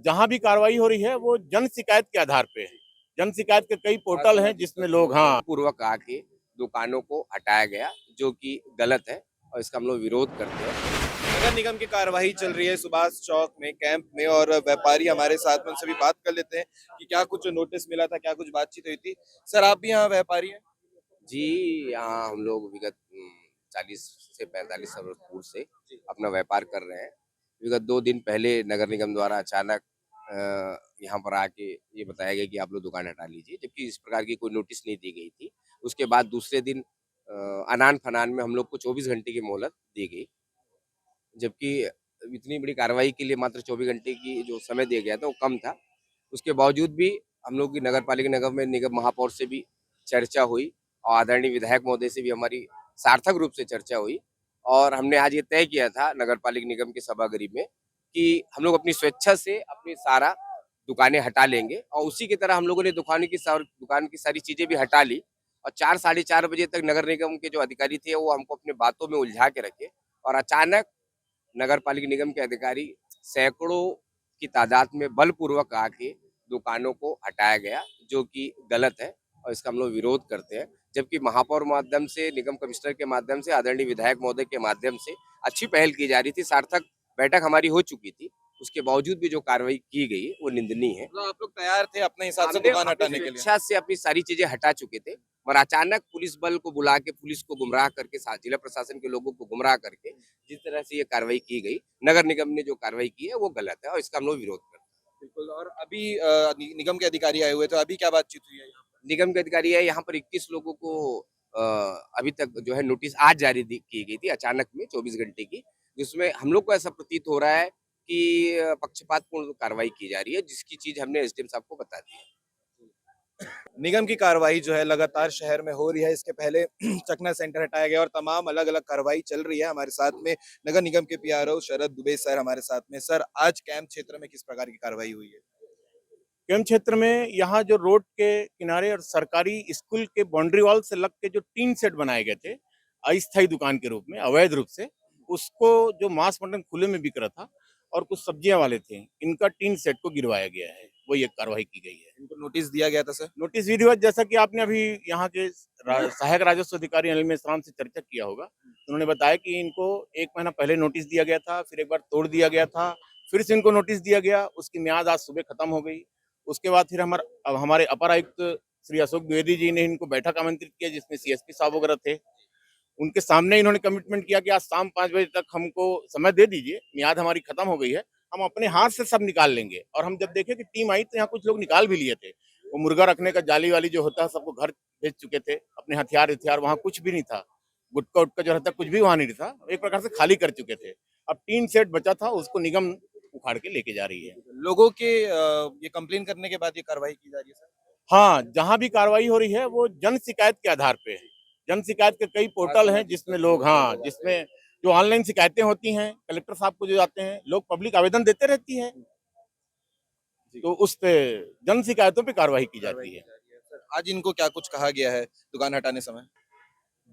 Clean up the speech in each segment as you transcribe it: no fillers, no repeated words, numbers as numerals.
जहाँ भी कार्रवाई हो रही है वो जन शिकायत के आधार पे है। जन शिकायत के कई पोर्टल हैं जिसमें लोग पूर्वक आके दुकानों को हटाया गया, जो कि गलत है और इसका हम लोग विरोध करते हैं। नगर निगम की कार्यवाही चल रही है सुभाष चौक में, कैंप में, और व्यापारी हमारे साथ में, उनसे भी बात कर लेते हैं कि क्या कुछ नोटिस मिला था, क्या कुछ बातचीत हुई थी। सर, आप भी यहाँ व्यापारी हैं? जी, यहाँ हम लोग विगत 40 से 45 वर्ष पूर्व से अपना व्यापार कर रहे हैं। विगत 2 दिन पहले नगर निगम द्वारा अचानक यहाँ पर आके ये बताया गया कि आप लोग दुकान हटा लीजिए, जबकि इस प्रकार की कोई नोटिस नहीं दी गई थी। उसके बाद दूसरे दिन अनान-फनान में हम लोग को 24 घंटे की मोहलत दी गई, जबकि इतनी बड़ी कार्रवाई के लिए मात्र 24 घंटे की जो समय दिया गया था वो कम था। उसके बावजूद भी हम लोग की नगर पालिका निगम में निगम महापौर से भी चर्चा हुई और आदरणीय विधायक महोदय से भी हमारी सार्थक रूप से चर्चा हुई, और हमने आज ये तय किया था नगर पालिका निगम के सभागृह में कि हम लोग अपनी स्वेच्छा से अपनी सारा दुकानें हटा लेंगे, और उसी की तरह हम लोगों ने दुकान की सारी चीजें भी हटा ली। और 4 साढ़े 4 बजे तक नगर निगम के जो अधिकारी थे वो हमको अपने बातों में उलझा के रखे, और अचानक नगर पालिका निगम के अधिकारी सैकड़ों की तादाद में बलपूर्वक आके दुकानों को हटाया गया, जो कि गलत है और इसका हम लोग विरोध करते हैं। जबकि महापौर माध्यम से, निगम कमिश्नर के माध्यम से, आदरणीय विधायक महोदय के माध्यम से अच्छी पहल की जा रही थी, सार्थक बैठक हमारी हो चुकी थी, उसके बावजूद भी जो कार्रवाई की गई वो निंदनीय है। मतलब आप लोग तैयार थे अपने हिसाब से हमने दुकान अपनी हटाने के लिए? स्वेच्छा से अपनी सारी चीजें हटा चुके थे, और अचानक पुलिस बल को बुला के पुलिस को गुमराह करके, जिला प्रशासन के लोगों को गुमराह करके जिस तरह से ये कार्रवाई की गई, नगर निगम ने जो कार्रवाई की है वो गलत है और इसका हम लोग विरोध करते हैं। बिल्कुल। और अभी निगम के अधिकारी आए हुए थे, अभी क्या बातचीत हुई है यहाँ निगम के अधिकारी है, यहाँ पर 21 लोगों को अ, अभी तक जो है नोटिस आज जारी की गई थी अचानक में 24 घंटे की, जिसमें हम लोग को ऐसा प्रतीत हो रहा है कि पक्षपातपूर्ण कार्रवाई की जा रही है, जिसकी चीज हमने एसडीएम साहब को बता दी है। पर? निगम की कार्रवाई जो है लगातार शहर में हो रही है। इसके पहले चकना सेंटर हटाया गया और तमाम अलग अलग कार्रवाई चल रही है। हमारे साथ में नगर निगम के पीआरओ शरद दुबे सर हमारे साथ में। सर, आज कैंप क्षेत्र में किस प्रकार की कार्रवाई हुई है? कैंप क्षेत्र में यहाँ जो रोड के किनारे और सरकारी स्कूल के बाउंड्री वॉल से लग के जो टीन सेट बनाए गए थे अस्थायी दुकान के रूप में, अवैध रूप से, उसको जो मांस मटन खुले में बिक रहा था और कुछ सब्जियां वाले थे, इनका टीन सेट को गिरवाया गया है। वो ये कार्रवाई की गई है। इनको नोटिस दिया गया था सर? नोटिस विधिवत, जैसा कि आपने अभी यहाँ के सहायक राजस्व अधिकारी अनिल मेश्राम से चर्चा किया होगा, उन्होंने बताया कि इनको 1 महीना पहले नोटिस दिया गया था, फिर एक बार तोड़ दिया गया था, फिर से इनको नोटिस दिया गया, उसकी म्याद आज सुबह खत्म हो गई। उसके बाद फिर हमारे अपर आयुक्त श्री अशोक द्विवेदी जी ने इनको बैठक आमंत्रित किया, जिसमें सीएसपी साहब वगैरह थे। उनके सामने इन्होंने कमिटमेंट किया कि आज शाम 5 बजे तक हमको समय दे दीजिए, मियाद हमारी खत्म हो गई है, हम अपने हाथ से सब निकाल लेंगे। और हम जब देखे कि टीम आई तो यहाँ कुछ लोग निकाल भी लिए थे। वो मुर्गा रखने का जाली वाली जो होता है, सबको घर भेज चुके थे, अपने हथियार वहाँ कुछ भी नहीं था, गुटका उटका जो रहता कुछ भी वहाँ नहीं था, एक प्रकार से खाली कर चुके थे। अब टीन सेट बचा था, उसको निगम उखाड़ के लेके जा रही है। लोगों के ये कंप्लेन करने के बाद ये कार्रवाई की जा रही है सर? हाँ, जहाँ भी कार्रवाई हो रही है वो जन शिकायत के आधार पे है। जन शिकायत के कई पोर्टल हैं जिसमें लोग जिसमें जो ऑनलाइन शिकायतें होती हैं, कलेक्टर साहब को जो जाते हैं, लोग पब्लिक आवेदन देते रहती है, तो उस पे जन शिकायतों पे कार्रवाई की जाती है। सर, आज इनको क्या कुछ कहा गया है दुकान हटाने समय?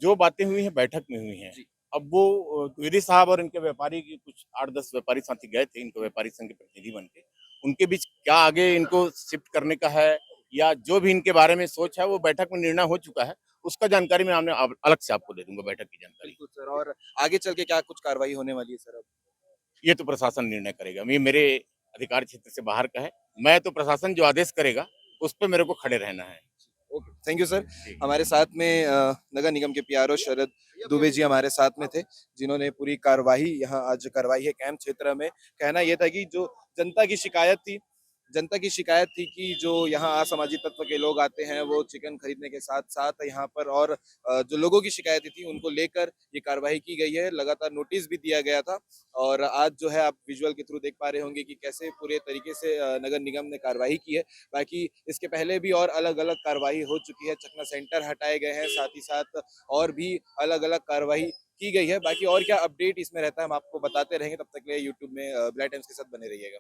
जो बातें हुई हैं बैठक में हुई हैं। अब वो द्विवेदी साहब और इनके व्यापारी की कुछ 8-10 व्यापारी साथी गए थे, इनको व्यापारी संघ के प्रतिनिधि बन के। उनके बीच क्या आगे इनको शिफ्ट करने का है या जो भी इनके बारे में सोच है वो बैठक में निर्णय हो चुका है। उसका जानकारी मैं अलग से आपको दे दूंगा, बैठक की जानकारी। बिल्कुल सर। और आगे चल के क्या कुछ कार्रवाई होने वाली है सर अब? ये तो प्रशासन निर्णय करेगा, ये मेरे अधिकार क्षेत्र से बाहर का है। मैं तो प्रशासन जो आदेश करेगा उस पे मेरे को खड़े रहना है। Okay, thank you sir. हमारे साथ में नगर निगम के पीआरओ शरद दुबे जी हमारे साथ में थे, जिन्होंने पूरी कार्रवाई यहाँ आज करवाई है कैंप क्षेत्र में। कहना ये था कि जो जनता की शिकायत थी, कि जो यहाँ असामाजिक तत्व के लोग आते हैं वो चिकन खरीदने के साथ साथ यहाँ पर, और जो लोगों की शिकायतें थी उनको लेकर ये कार्रवाई की गई है। लगातार नोटिस भी दिया गया था, और आज जो है आप विजुअल के थ्रू देख पा रहे होंगे कि कैसे पूरे तरीके से नगर निगम ने कार्रवाई की है। बाकी इसके पहले भी और अलग अलग कार्रवाई हो चुकी है, चकना सेंटर हटाए गए हैं, साथ ही साथ और भी अलग अलग कार्रवाई की गई है। बाकी और क्या अपडेट इसमें रहता है हम आपको बताते रहेंगे। तब तक के लिए यूट्यूब में ब्लैक टाइम्स के साथ बने रहिएगा।